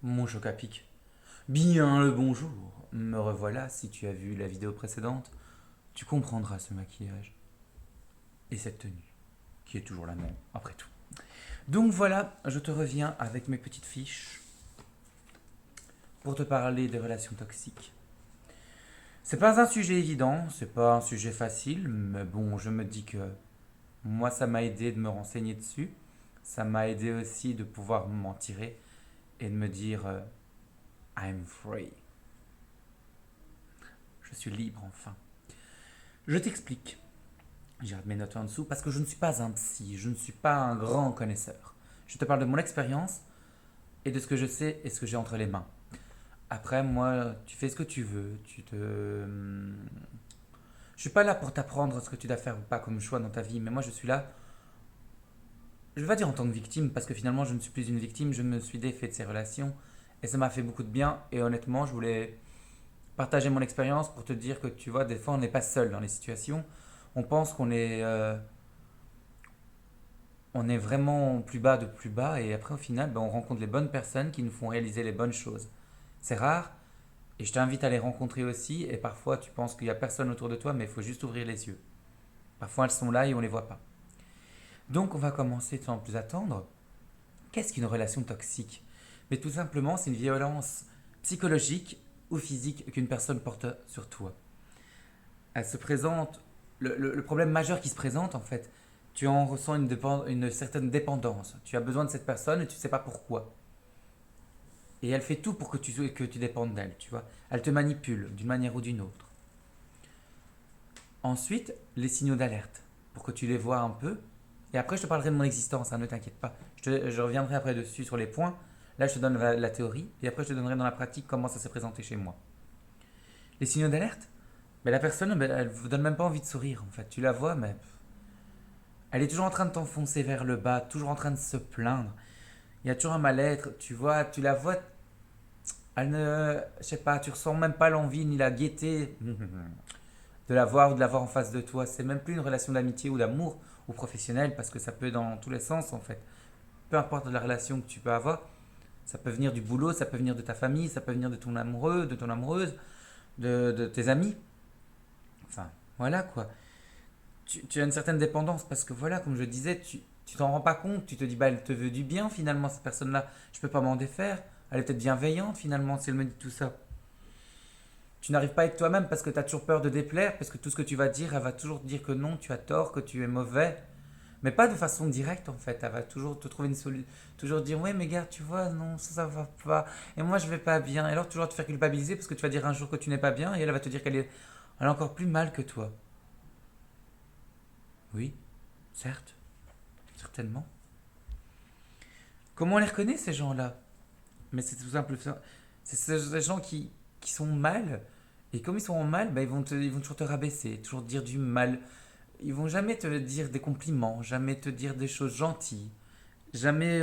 Mon choc à pic. Bien le bonjour. Me revoilà, si tu as vu la vidéo précédente, tu comprendras ce maquillage. Et cette tenue, qui est toujours la même, après tout. Donc voilà, je te reviens avec mes petites fiches pour te parler des relations toxiques. C'est pas un sujet évident, c'est pas un sujet facile, mais bon, je me dis que moi ça m'a aidé de me renseigner dessus. Ça m'a aidé aussi de pouvoir m'en tirer et de me dire I'm free. Je suis libre enfin. Je t'explique. J'ai mes notes en dessous parce que je ne suis pas un psy, je ne suis pas un grand connaisseur. Je te parle de mon expérience et de ce que je sais et ce que j'ai entre les mains. Après, moi, tu fais ce que tu veux. Je suis pas là pour t'apprendre ce que tu dois faire ou pas comme choix dans ta vie, mais moi je suis là, je vais pas dire en tant que victime, parce que finalement je ne suis plus une victime, je me suis défait de ces relations et ça m'a fait beaucoup de bien. Et honnêtement, je voulais partager mon expérience pour te dire que tu vois, des fois on n'est pas seul dans les situations. On pense on est vraiment plus bas de plus bas et après au final ben, on rencontre les bonnes personnes qui nous font réaliser les bonnes choses. C'est rare et je t'invite à les rencontrer aussi et parfois tu penses qu'il n'y a personne autour de toi mais il faut juste ouvrir les yeux. Parfois elles sont là et on ne les voit pas. Donc on va commencer sans plus attendre. Qu'est-ce qu'une relation toxique? Mais tout simplement c'est une violence psychologique ou physique qu'une personne porte sur toi. Elle se présente, le problème majeur qui se présente en fait, tu en ressens une certaine dépendance. Tu as besoin de cette personne et tu ne sais pas pourquoi. Et elle fait tout pour que tu dépendes d'elle, tu vois. Elle te manipule d'une manière ou d'une autre. Ensuite, les signaux d'alerte, pour que tu les vois un peu. Et après, je te parlerai de mon existence, hein, ne t'inquiète pas. Je reviendrai après dessus sur les points. Là, je te donne la théorie. Et après, je te donnerai dans la pratique comment ça s'est présenté chez moi. Les signaux d'alerte, mais la personne, ben, elle ne vous donne même pas envie de sourire, en fait. Tu la vois, mais elle est toujours en train de t'enfoncer vers le bas, toujours en train de se plaindre. Il y a toujours un mal-être, tu vois, tu la vois, elle ne, je sais pas, tu ressens même pas l'envie ni la gaieté de la voir ou de la voir en face de toi. C'est même plus une relation d'amitié ou d'amour ou professionnelle parce que ça peut être dans tous les sens en fait. Peu importe la relation que tu peux avoir, ça peut venir du boulot, ça peut venir de ta famille, ça peut venir de ton amoureux, de ton amoureuse, de tes amis. Enfin, voilà quoi. Tu as une certaine dépendance parce que voilà, comme je disais, tu t'en rends pas compte, tu te dis bah elle te veut du bien finalement cette personne-là, je peux pas m'en défaire, elle est peut-être bienveillante finalement si elle me dit tout ça. Tu n'arrives pas à être toi-même parce que tu as toujours peur de déplaire, parce que tout ce que tu vas dire, elle va toujours te dire que non, tu as tort, que tu es mauvais, mais pas de façon directe en fait, elle va toujours te trouver une solution, toujours dire ouais mais gars tu vois, non ça va pas, et moi je vais pas bien, et alors toujours te faire culpabiliser parce que tu vas dire un jour que tu n'es pas bien, et elle va te dire elle est encore plus mal que toi. Oui, certes, certainement. Comment on les reconnaît ces gens-là? Mais c'est tout simple. C'est ces gens qui sont mal. Et comme ils sont en mal, bah, ils vont toujours te rabaisser, toujours te dire du mal. Ils vont jamais te dire des compliments, jamais te dire des choses gentilles. Jamais,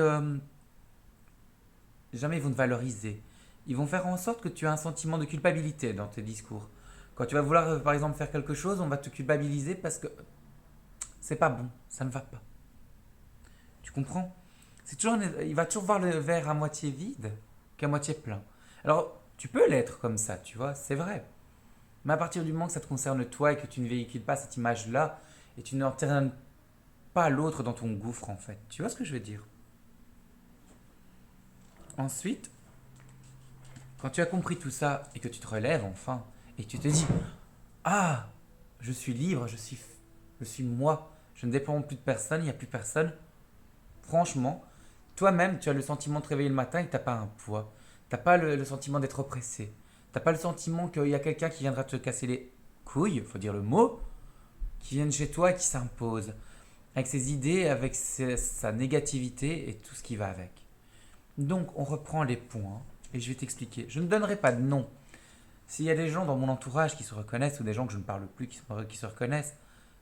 jamais ils vont te valoriser. Ils vont faire en sorte que tu aies un sentiment de culpabilité dans tes discours. Quand tu vas vouloir, par exemple, faire quelque chose, on va te culpabiliser parce que c'est pas bon, ça ne va pas. Tu comprends? Il va toujours voir le verre à moitié vide qu'à moitié plein. Alors, tu peux l'être comme ça, tu vois, c'est vrai. Mais à partir du moment que ça te concerne toi et que tu ne véhicules pas cette image-là, et tu n'entraînes pas l'autre dans ton gouffre, en fait. Tu vois ce que je veux dire? Ensuite, quand tu as compris tout ça et que tu te relèves enfin, et que tu te dis, ah, je suis libre, je suis moi, je ne dépends plus de personne, il n'y a plus personne, franchement, toi-même, tu as le sentiment de te réveiller le matin et que tu n'as pas un poids. Tu n'as pas le sentiment d'être oppressé. Tu n'as pas le sentiment qu'il y a quelqu'un qui viendra te casser les couilles, il faut dire le mot, qui vienne chez toi et qui s'impose. Avec ses idées, avec sa négativité et tout ce qui va avec. Donc, on reprend les points et je vais t'expliquer. Je ne donnerai pas de nom. S'il y a des gens dans mon entourage qui se reconnaissent ou des gens que je ne parle plus qui se reconnaissent,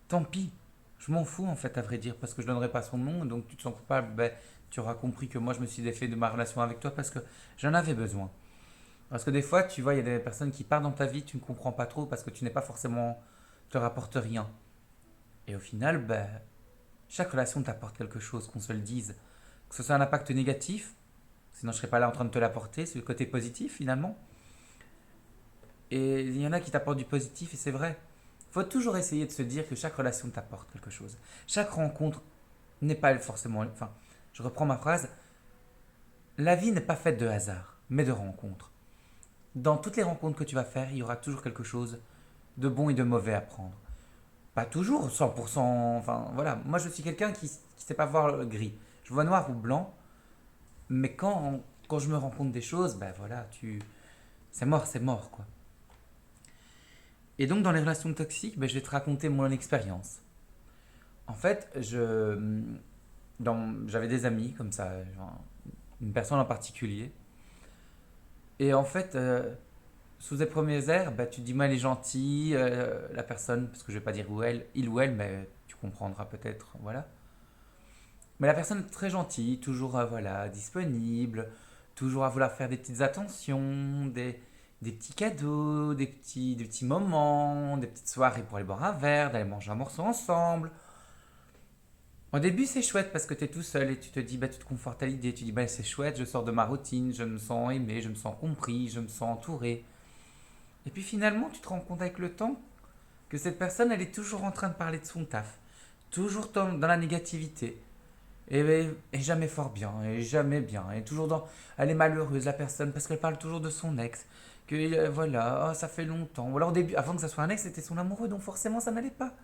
tant pis. Je m'en fous en fait à vrai dire parce que je ne donnerai pas son nom donc tu te sens coupable. Ben, tu auras compris que moi je me suis défait de ma relation avec toi parce que j'en avais besoin. Parce que des fois, tu vois, il y a des personnes qui partent dans ta vie, tu ne comprends pas trop parce que tu n'es pas forcément, te rapporte rien. Et au final, ben, chaque relation t'apporte quelque chose, qu'on se le dise. Que ce soit un impact négatif, Sinon, je serais pas là en train de te l'apporter. C'est le côté positif finalement. Et il y en a qui t'apportent du positif et c'est vrai. Il faut toujours essayer de se dire que chaque relation t'apporte quelque chose. Chaque rencontre n'est pas forcément... Enfin, je reprends ma phrase. La vie n'est pas faite de hasard, mais de rencontres. Dans toutes les rencontres que tu vas faire, il y aura toujours quelque chose de bon et de mauvais à prendre. Pas toujours, 100%. Enfin, voilà. Moi, je suis quelqu'un qui ne sait pas voir le gris. Je vois noir ou blanc, mais quand je me rends compte des choses, ben voilà, c'est mort, quoi. Et donc, dans les relations toxiques, ben, je vais te raconter mon expérience. En fait, j'avais des amis comme ça, genre, une personne en particulier. Et en fait, sous les premiers airs, bah, tu te dis, moi, elle est gentille, la personne, parce que je vais pas dire où elle, il ou elle, mais tu comprendras peut-être, voilà. Mais la personne est très gentille, toujours voilà, disponible, toujours à vouloir faire des petites attentions, des petits cadeaux, des petits moments, des petites soirées pour aller boire un verre, d'aller manger un morceau ensemble. Au début, c'est chouette parce que tu es tout seul et tu te dis, bah, tu te confortes à l'idée, tu dis, bah, c'est chouette, je sors de ma routine, je me sens aimé, je me sens compris, je me sens entouré. Et puis finalement, tu te rends compte avec le temps que cette personne, elle est toujours en train de parler de son taf, toujours dans la négativité, et jamais fort bien, et jamais bien, et toujours dans... Elle est malheureuse, la personne, parce qu'elle parle toujours de son ex, que voilà, oh, ça fait longtemps. Ou alors au début, avant que ça soit un ex, c'était son amoureux, donc forcément ça n'allait pas.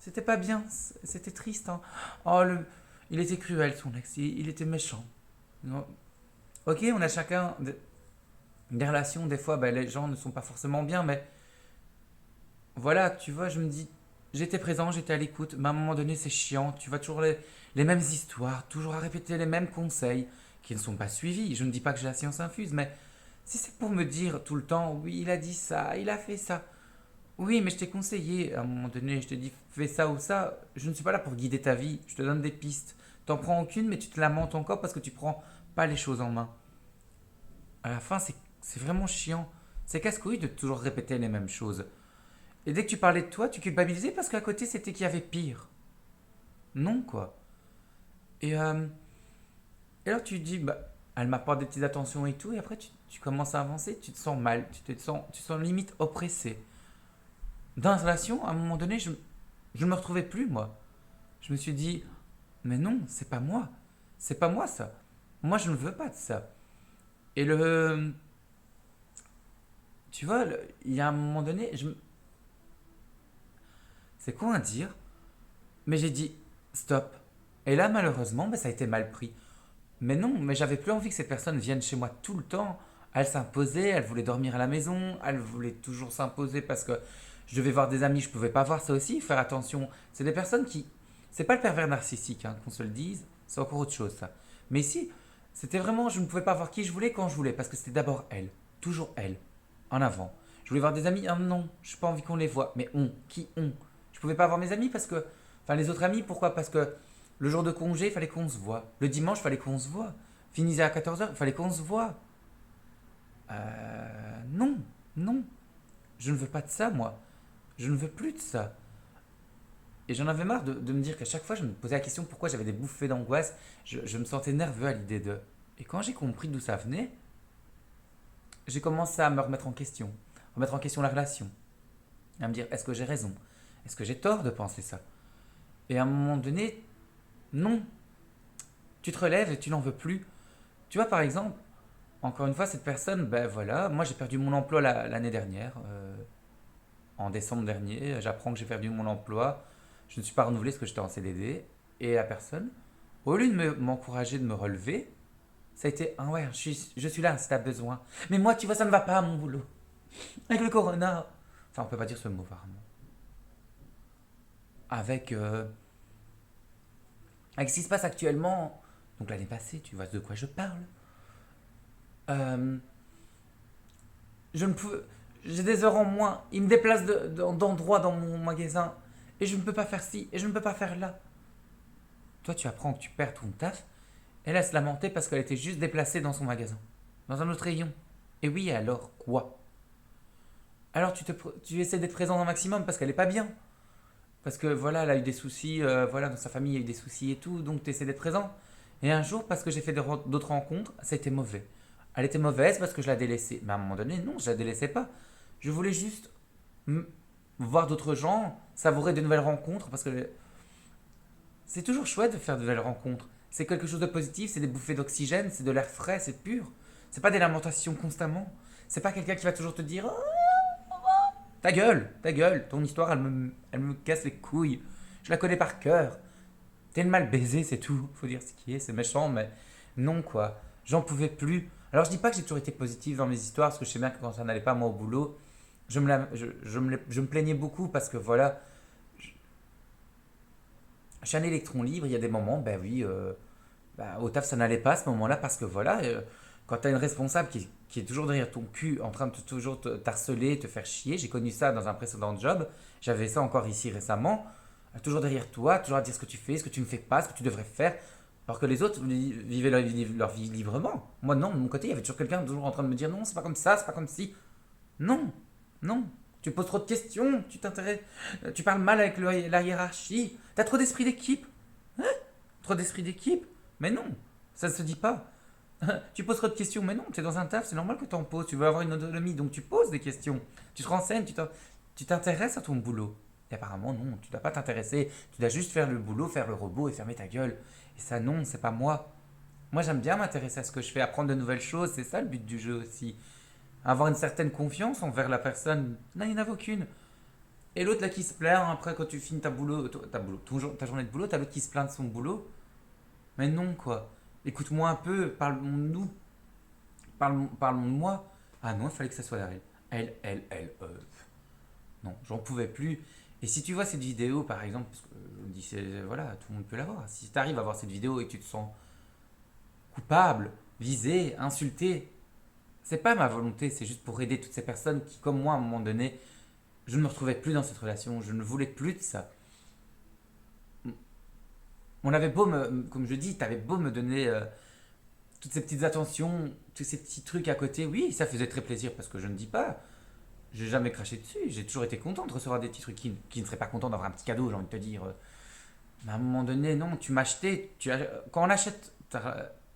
C'était pas bien, c'était triste. Hein. Oh, il était cruel, son ex, il était méchant. Non. Ok, on a chacun des relations, des fois, ben, les gens ne sont pas forcément bien, mais voilà, tu vois, je me dis, j'étais présent, j'étais à l'écoute, mais à un moment donné, c'est chiant, tu vois toujours les mêmes histoires, toujours à répéter les mêmes conseils qui ne sont pas suivis. Je ne dis pas que j'ai la science infuse, mais si c'est pour me dire tout le temps, oui, il a dit ça, il a fait ça, oui, mais je t'ai conseillé, à un moment donné, je te dis fais ça ou ça. Je ne suis pas là pour guider ta vie, je te donne des pistes. T'en prends aucune, mais tu te lamentes encore parce que tu prends pas les choses en main. À la fin, c'est vraiment chiant. C'est casse-couille de toujours répéter les mêmes choses. Et dès que tu parlais de toi, tu culpabilisais parce qu'à côté, c'était qu'il y avait pire. Non, quoi. Et, euh, et alors tu te dis, bah, elle m'apporte des petites attentions et tout, et après tu commences à avancer, tu te sens mal, tu te sens limite oppressé. Dans la relation, à un moment donné, je ne me retrouvais plus, moi. Je me suis dit, mais non, c'est pas moi. C'est pas moi ça. Moi, je ne veux pas de ça. Et tu vois, il y a un moment donné, c'est quoi à dire? Mais j'ai dit, stop. Et là, malheureusement, ben, ça a été mal pris. Mais non, mais j'avais plus envie que cette personne vienne chez moi tout le temps. Elle s'imposait, elle voulait dormir à la maison, elle voulait toujours s'imposer parce que je devais voir des amis, je pouvais pas voir ça aussi, faire attention. C'est des personnes qui... C'est pas le pervers narcissique, hein, qu'on se le dise, c'est encore autre chose ça. Mais ici, c'était vraiment, je ne pouvais pas voir qui je voulais quand je voulais, parce que c'était d'abord elle, toujours elle, en avant. Je voulais voir des amis, ah non, je n'ai pas envie qu'on les voit, mais qui on? Je pouvais pas voir mes amis parce que... Enfin, les autres amis, pourquoi? Parce que le jour de congé, il fallait qu'on se voit. Le dimanche, il fallait qu'on se voit. Finissait à 14 heures, il fallait qu'on se voit. Non, non. Je ne veux pas de ça, moi. Je ne veux plus de ça. Et j'en avais marre de me dire qu'à chaque fois, je me posais la question pourquoi j'avais des bouffées d'angoisse. Je me sentais nerveux à l'idée de... Et quand j'ai compris d'où ça venait, j'ai commencé à me remettre en question. Remettre en question la relation. À me dire, est-ce que j'ai raison? Est-ce que j'ai tort de penser ça? Et à un moment donné, non. Tu te relèves et tu n'en veux plus. Tu vois, par exemple, encore une fois, cette personne, ben voilà, moi j'ai perdu mon emploi l'année dernière, en décembre dernier, j'apprends que j'ai perdu mon emploi, je ne suis pas renouvelé parce que j'étais en CDD, et la personne, au lieu de m'encourager, de me relever, ça a été, ah ouais, je suis là si t'as besoin. Mais moi, tu vois, ça ne va pas à mon boulot. Avec le corona. Enfin, on peut pas dire ce mot, apparemment. Avec, avec ce qui se passe actuellement, donc l'année passée, tu vois de quoi je parle. Euh, je ne peux, j'ai des heures en moins. Il me déplace d'endroits dans mon magasin. Et je ne peux pas faire ci, et je ne peux pas faire là. Toi, tu apprends que tu perds ton taf. Elle, elle se lamentait parce qu'elle était juste déplacée dans son magasin. Dans un autre rayon. Et oui, alors quoi? Alors tu essaies d'être présent au maximum parce qu'elle est pas bien. Parce que voilà, elle a eu des soucis, voilà, dans sa famille il y a eu des soucis et tout, donc tu essaies d'être présent. Et un jour, parce que j'ai fait d'autres rencontres, ça a été mauvais. Elle était mauvaise parce que je la délaissais. Mais à un moment donné, non, je la délaissais pas. Je voulais juste m- voir d'autres gens, savourer de nouvelles rencontres, parce que c'est toujours chouette de faire de nouvelles rencontres. C'est quelque chose de positif, c'est des bouffées d'oxygène, c'est de l'air frais, c'est pur. C'est pas des lamentations constamment. C'est pas quelqu'un qui va toujours te dire ta gueule, ton histoire elle me casse les couilles. Je la connais par cœur. T'es le mal baisé, c'est tout. Faut dire ce qui est, c'est méchant, mais non quoi. J'en pouvais plus. Alors je dis pas que j'ai toujours été positif dans mes histoires, parce que je sais bien que quand ça n'allait pas moi au boulot, je me plaignais beaucoup parce que voilà, je suis un électron libre, il y a des moments, ben oui, au taf ça n'allait pas à ce moment-là parce que voilà, quand t'as une responsable qui est toujours derrière ton cul en train de toujours t'harceler, te faire chier, j'ai connu ça dans un précédent job, j'avais ça encore ici récemment, toujours derrière toi, toujours à dire ce que tu fais, ce que tu ne fais pas, ce que tu devrais faire, alors que les autres vivaient leur vie librement. Moi non, de mon côté, il y avait toujours quelqu'un toujours en train de me dire non, c'est pas comme ça, c'est pas comme si. Non, non. Tu poses trop de questions, tu t'intéresses, tu parles mal avec la hiérarchie, t'as trop d'esprit d'équipe. Hein? Trop d'esprit d'équipe. Mais non, ça ne se dit pas. Tu poses trop de questions, mais non, tu es dans un taf, c'est normal que tu en poses, tu veux avoir une autonomie, donc tu poses des questions, tu te renseignes, tu t'intéresses à ton boulot. Et apparemment, non, tu ne dois pas t'intéresser, tu dois juste faire le boulot, faire le robot et fermer ta gueule. Et ça, non, c'est pas moi. Moi, j'aime bien m'intéresser à ce que je fais, apprendre de nouvelles choses, c'est ça le but du jeu aussi. Avoir une certaine confiance envers la personne. Là, il n'y en avait aucune. Et l'autre là qui se plaint, après quand tu finis ta journée de boulot, t'as l'autre qui se plaint de son boulot. Mais non, quoi. Écoute-moi un peu, parlons-nous, parlons de moi. Ah non, il fallait que ça soit elle. Non, j'en pouvais plus. Et si tu vois cette vidéo, par exemple, parce que je me dis, voilà, tout le monde peut la voir. Si tu arrives à voir cette vidéo et que tu te sens coupable, visé, insulté, c'est pas ma volonté, c'est juste pour aider toutes ces personnes qui, comme moi, à un moment donné, je ne me retrouvais plus dans cette relation, je ne voulais plus de ça. On avait beau me, comme je dis, t'avais beau me donner toutes ces petites attentions, tous ces petits trucs à côté, oui, ça faisait très plaisir parce que je ne dis pas, j'ai jamais craché dessus, j'ai toujours été content de recevoir des petits trucs qui ne seraient pas contents d'avoir un petit cadeau, j'ai envie de te dire. Mais à un moment donné, non, tu m'as acheté, quand on achète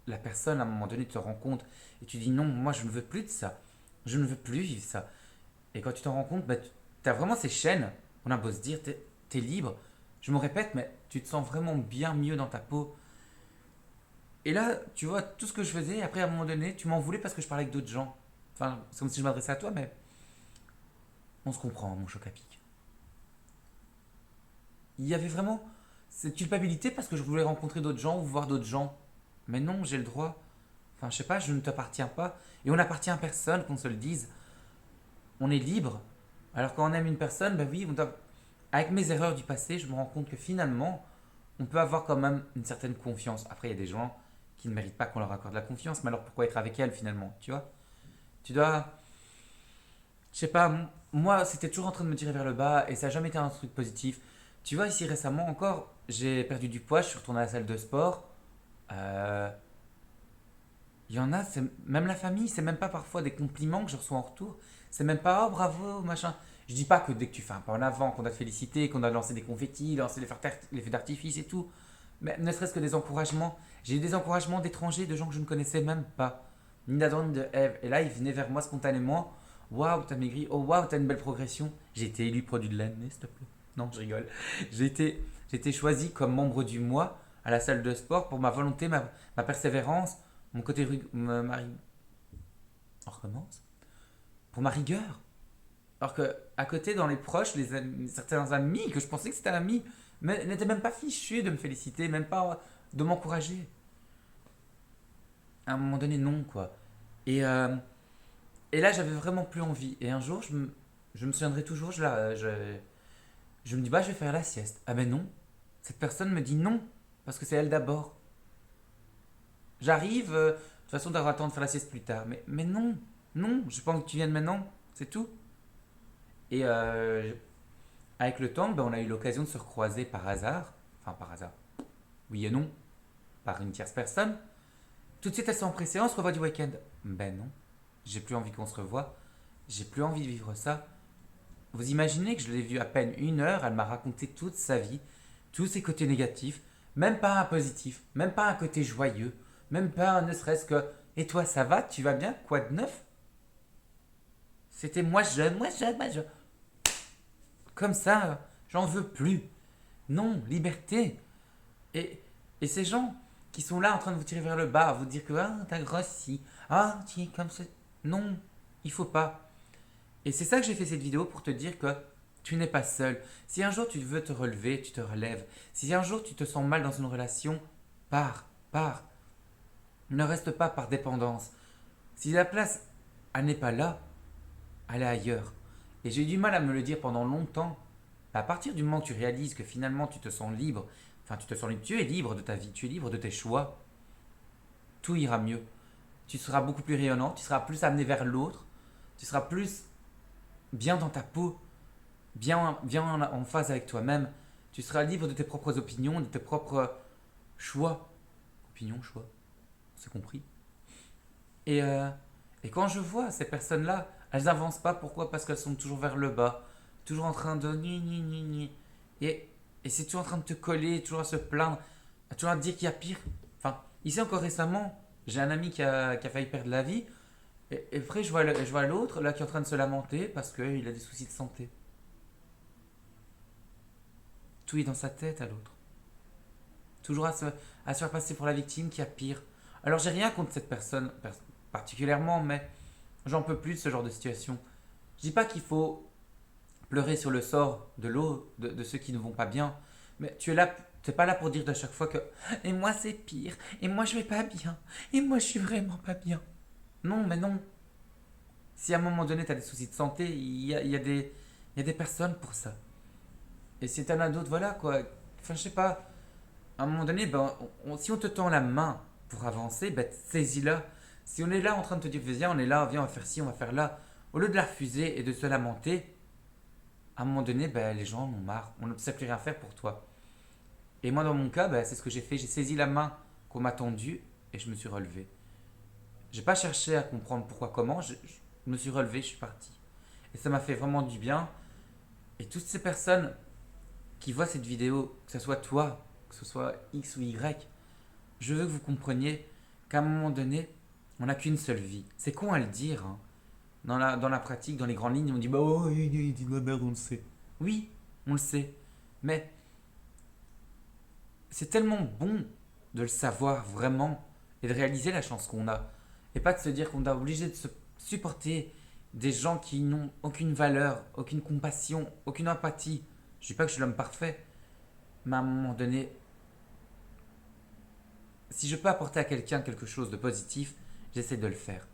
la personne, à un moment donné, tu te rends compte et tu dis non, moi je ne veux plus de ça, je ne veux plus vivre ça. Et quand tu t'en rends compte, bah, tu as vraiment ces chaînes, on a beau se dire, t'es libre, je me répète, mais tu te sens vraiment bien mieux dans ta peau. Et là, tu vois, tout ce que je faisais, après à un moment donné, tu m'en voulais parce que je parlais avec d'autres gens. Enfin, c'est comme si je m'adressais à toi, mais on se comprend, mon choc à pic. Il y avait vraiment cette culpabilité parce que je voulais rencontrer d'autres gens ou voir d'autres gens. Mais non, j'ai le droit. Enfin, je sais pas, je ne t'appartiens pas. Et on n'appartient à personne, qu'on se le dise. On est libre. Alors quand on aime une personne, ben oui, avec mes erreurs du passé, je me rends compte que finalement, on peut avoir quand même une certaine confiance. Après, il y a des gens qui ne méritent pas qu'on leur accorde la confiance, mais alors pourquoi être avec elles finalement, tu vois? Tu dois, je sais pas, moi c'était toujours en train de me tirer vers le bas et ça n'a jamais été un truc positif. Tu vois, ici récemment encore, j'ai perdu du poids, je suis retourné à la salle de sport. Euh, Il y en a, même la famille, c'est même pas parfois des compliments que je reçois en retour. C'est même pas oh bravo, machin. Je dis pas que dès que tu fais un pas en avant, qu'on doit te féliciter, qu'on doit lancer des confettis, lancer les feux d'artifice et tout. Mais ne serait-ce que des encouragements. J'ai eu des encouragements d'étrangers, de gens que je ne connaissais même pas. Ni d'Adam ni de Eve. Et là, ils venaient vers moi spontanément. Waouh, t'as maigri. Oh waouh, t'as une belle progression. J'ai été élu produit de l'année, s'il te plaît. Non, je rigole. J'ai été choisi comme membre du mois à la salle de sport pour ma volonté, ma persévérance, mon côté on recommence. Pour ma rigueur. Alors que à côté, dans les proches, certains amis que je pensais que c'était un ami, mais n'étaient même pas fichus de me féliciter, même pas de m'encourager. À un moment donné, non, quoi. Et, euh, et là, j'avais vraiment plus envie. Et un jour, je me souviendrai toujours, je me dis, bah, je vais faire la sieste. Ah ben non. Cette personne me dit non, parce que c'est elle d'abord. J'arrive, de toute façon, d'avoir le temps de faire la sieste plus tard. Mais non, non, je pense que tu viennes maintenant, c'est tout. Et avec le temps, ben, on a eu l'occasion de se recroiser par hasard. Enfin, par hasard. Oui et non. Par une tierce personne. Tout de suite, elle s'est empressée, on se revoit du week-end. Ben non. J'ai plus envie qu'on se revoie. J'ai plus envie de vivre ça. Vous imaginez que je l'ai vue à peine 1 heure, elle m'a raconté toute sa vie, tous ses côtés négatifs. Même pas un positif, même pas un côté joyeux, même pas un ne serait-ce que et toi ça va, tu vas bien, quoi de neuf? C'était moi jeune, moi jeune, moi jeune. Comme ça, j'en veux plus. Non, liberté. Et, et ces gens qui sont là en train de vous tirer vers le bas, vous dire que ah, t'as grossi, ah, tu es comme ça. Non, il faut pas. Et c'est ça que j'ai fait cette vidéo pour te dire que tu n'es pas seul. Si un jour tu veux te relever, tu te relèves. Si un jour tu te sens mal dans une relation, pars, pars. Ne reste pas par dépendance. Si la place, elle n'est pas là, elle est ailleurs. Et j'ai eu du mal à me le dire pendant longtemps. À partir du moment que tu réalises que finalement tu te sens libre, enfin tu te sens libre, tu es libre de ta vie, tu es libre de tes choix, tout ira mieux. Tu seras beaucoup plus rayonnant, tu seras plus amené vers l'autre, tu seras plus bien dans ta peau, bien en phase avec toi-même. Tu seras libre de tes propres opinions, de tes propres choix. Opinions, choix, c'est compris. Et, euh, et quand je vois ces personnes-là, elles n'avancent pas. Pourquoi? Parce qu'elles sont toujours vers le bas, toujours en train de ni ni ni ni. Et, et c'est toujours en train de te coller, toujours à se plaindre, toujours à te dire qu'il y a pire. Enfin, ici encore récemment, j'ai un ami qui a failli perdre la vie. Et après, je vois l'autre là qui est en train de se lamenter parce qu'il a des soucis de santé. Tout est dans sa tête à l'autre. Toujours à se faire passer pour la victime qui a pire. Alors j'ai rien contre cette personne particulièrement, mais j'en peux plus de ce genre de situation. Je dis pas qu'il faut pleurer sur le sort de l'eau, de ceux qui ne vont pas bien, mais tu es là, t'es pas là pour dire de chaque fois que et moi c'est pire, et moi je vais pas bien, et moi je suis vraiment pas bien. Non, mais non. Si à un moment donné tu as des soucis de santé, il y a des personnes pour ça. Et si t'en as d'autres, voilà quoi. Enfin, je sais pas. À un moment donné, ben, si on te tend la main pour avancer, ben, saisis-la. Si on est là en train de te dire, viens, on est là, viens, on va faire ci, on va faire là, au lieu de la refuser et de se lamenter, à un moment donné, ben, les gens en ont marre. On ne sait plus rien faire pour toi. Et moi, dans mon cas, ben, c'est ce que j'ai fait. J'ai saisi la main qu'on m'a tendue et je me suis relevé. J'ai pas cherché à comprendre pourquoi, comment. Je me suis relevé, je suis parti. Et ça m'a fait vraiment du bien. Et toutes ces personnes qui voient cette vidéo, que ce soit toi, que ce soit X ou Y, je veux que vous compreniez qu'à un moment donné, on n'a qu'une seule vie. C'est con à le dire, hein. Dans la pratique, dans les grandes lignes, on dit bah oh, il dit de la merde, on le sait. Oui, on le sait. Mais c'est tellement bon de le savoir vraiment et de réaliser la chance qu'on a. Et pas de se dire qu'on est obligé de se supporter des gens qui n'ont aucune valeur, aucune compassion, aucune empathie. Je dis pas que je suis l'homme parfait, mais à un moment donné, si je peux apporter à quelqu'un quelque chose de positif, j'essaie de le faire.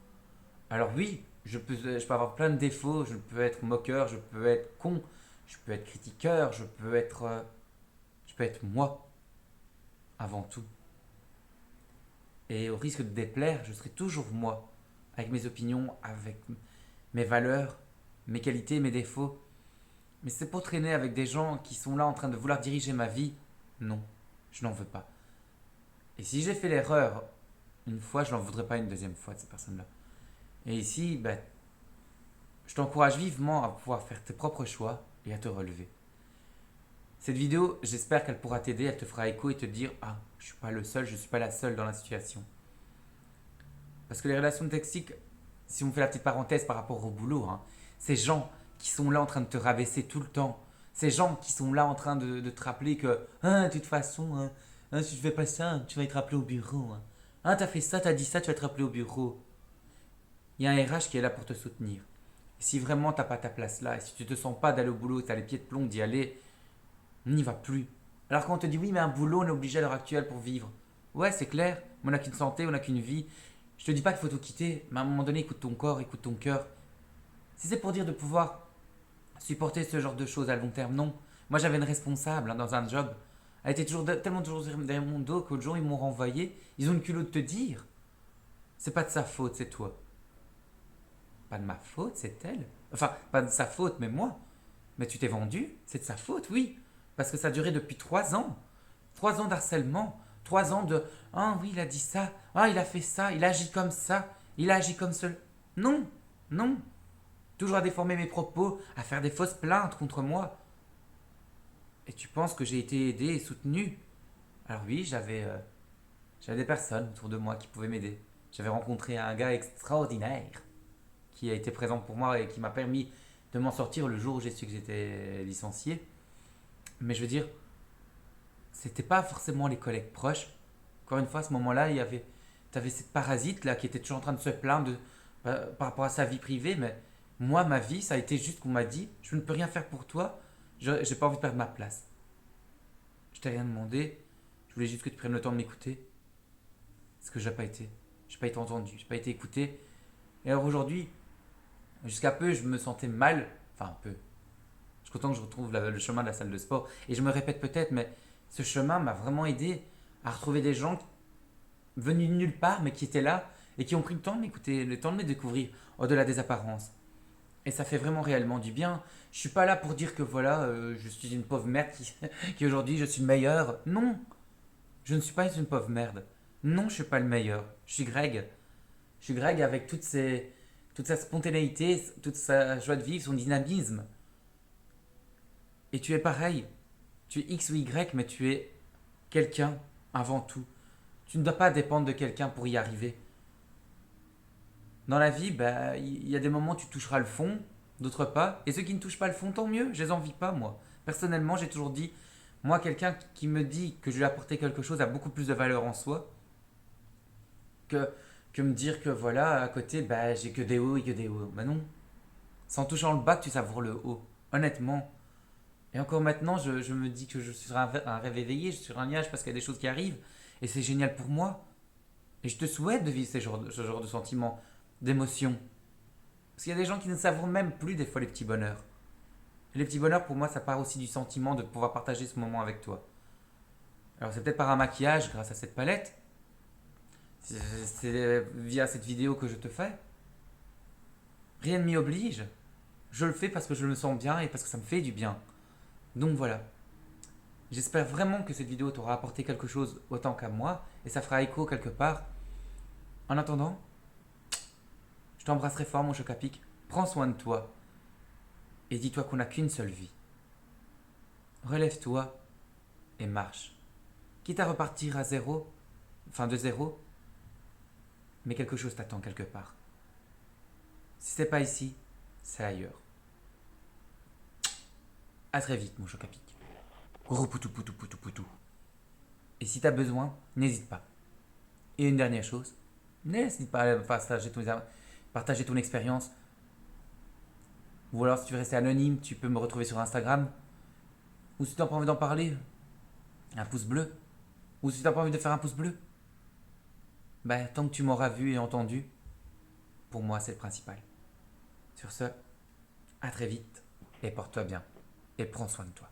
Alors oui, je peux avoir plein de défauts, je peux être moqueur, je peux être con, je peux être critiqueur, je peux être moi avant tout. Et au risque de déplaire, je serai toujours moi, avec mes opinions, avec mes valeurs, mes qualités, mes défauts. Mais c'est pour traîner avec des gens qui sont là en train de vouloir diriger ma vie. Non, je n'en veux pas. Et si j'ai fait l'erreur une fois, je n'en voudrais pas une deuxième fois de ces personnes-là. Et ici, ben, je t'encourage vivement à pouvoir faire tes propres choix et à te relever. Cette vidéo, j'espère qu'elle pourra t'aider, elle te fera écho et te dire ah, je suis pas le seul, je suis pas la seule dans la situation. Parce que les relations toxiques, si on fait la petite parenthèse par rapport au boulot, hein, ces gens qui sont là en train de te rabaisser tout le temps, ces gens qui sont là en train de te rappeler que ah, de toute façon, si tu fais pas ça, tu vas être rappelé au bureau. T'as fait ça, t'as dit ça, tu vas être rappelé au bureau. Il y a un RH qui est là pour te soutenir. Et si vraiment t'as pas ta place là, et si tu te sens pas d'aller au boulot, t'as les pieds de plomb d'y aller, on n'y va plus. Alors quand on te dit oui, mais un boulot, on est obligé à l'heure actuelle pour vivre. Ouais, c'est clair, on n'a qu'une santé, on n'a qu'une vie. Je te dis pas qu'il faut tout quitter, mais à un moment donné, écoute ton corps, écoute ton cœur. Si c'est pour dire de pouvoir supporter ce genre de choses à long terme, non. Moi j'avais une responsable dans un job. Elle était tellement toujours derrière mon dos qu'autre jour ils m'ont renvoyé. Ils ont une culot de te dire. C'est pas de sa faute, c'est toi. Pas de ma faute, c'est elle. Enfin, pas de sa faute, mais moi. Mais tu t'es vendu, c'est de sa faute, oui. Parce que ça a duré depuis 3 ans. 3 ans d'harcèlement. 3 ans de ah oui, il a dit ça. Ah, il a fait ça. Il a agi comme ça. Il a agi comme cela. Non, non. Toujours à déformer mes propos, à faire des fausses plaintes contre moi. Et tu penses que j'ai été aidé et soutenu? Alors oui, j'avais des personnes autour de moi qui pouvaient m'aider. J'avais rencontré un gars extraordinaire qui a été présent pour moi et qui m'a permis de m'en sortir le jour où j'ai su que j'étais licencié. Mais je veux dire, c'était pas forcément les collègues proches. Encore une fois, à ce moment-là, t'avais cette parasite là qui était toujours en train de se plaindre par rapport à sa vie privée. Mais moi, ma vie, ça a été juste qu'on m'a dit, je ne peux rien faire pour toi. J'ai pas envie de perdre ma place. Je t'ai rien demandé. Je voulais juste que tu prennes le temps de m'écouter. Ce que j'ai pas été. J'ai pas été entendu. J'ai pas été écouté. Et alors aujourd'hui, jusqu'à peu, je me sentais mal. Enfin, un peu. Je suis content que je retrouve le chemin de la salle de sport. Et je me répète peut-être, mais ce chemin m'a vraiment aidé à retrouver des gens venus de nulle part, mais qui étaient là et qui ont pris le temps de m'écouter, le temps de me découvrir au-delà des apparences. Et ça fait vraiment réellement du bien. Je suis pas là pour dire que voilà, je suis une pauvre merde qui aujourd'hui je suis le meilleur. Non, je ne suis pas une pauvre merde. Non, je suis pas le meilleur. Je suis Greg. Je suis Greg avec toute sa spontanéité, toute sa joie de vivre, son dynamisme. Et tu es pareil. Tu es X ou Y, mais tu es quelqu'un avant tout. Tu ne dois pas dépendre de quelqu'un pour y arriver. Dans la vie, bah, il y a des moments où tu toucheras le fond, d'autres pas. Et ceux qui ne touchent pas le fond, tant mieux, je les envie pas, moi. Personnellement, j'ai toujours dit, moi, quelqu'un qui me dit que je lui ai apporté quelque chose a beaucoup plus de valeur en soi que, que me dire que voilà, à côté, bah, j'ai que des hauts et que des hauts. Bah non. C'est en touchant le bas que tu savoures le haut. Honnêtement. Et encore maintenant, je me dis que je suis sur un rêve éveillé, je suis sur un nuage parce qu'il y a des choses qui arrivent. Et c'est génial pour moi. Et je te souhaite de vivre ce genre de sentiments, d'émotions. Parce qu'il y a des gens qui ne savourent même plus des fois les petits bonheurs. Et les petits bonheurs, pour moi, ça part aussi du sentiment de pouvoir partager ce moment avec toi. Alors c'est peut-être par un maquillage grâce à cette palette. C'est via cette vidéo que je te fais. Rien ne m'y oblige. Je le fais parce que je me sens bien et parce que ça me fait du bien. Donc voilà. J'espère vraiment que cette vidéo t'aura apporté quelque chose autant qu'à moi et ça fera écho quelque part. En attendant, je t'embrasserai fort mon choc à pic. Prends soin de toi et dis-toi qu'on n'a qu'une seule vie. Relève-toi et marche. Quitte à repartir à zéro, enfin de zéro, mais quelque chose t'attend quelque part. Si c'est pas ici, c'est ailleurs. À très vite mon choc à pic. Gros poutou poutou poutou poutou. Et si t'as besoin, n'hésite pas. Et une dernière chose, n'hésite pas à partager ton expérience. Ou alors si tu veux rester anonyme, tu peux me retrouver sur Instagram. Ou si tu n'as pas envie d'en parler, un pouce bleu. Ou si tu n'as pas envie de faire un pouce bleu, bah, tant que tu m'auras vu et entendu, pour moi c'est le principal. Sur ce, à très vite et porte-toi bien et prends soin de toi.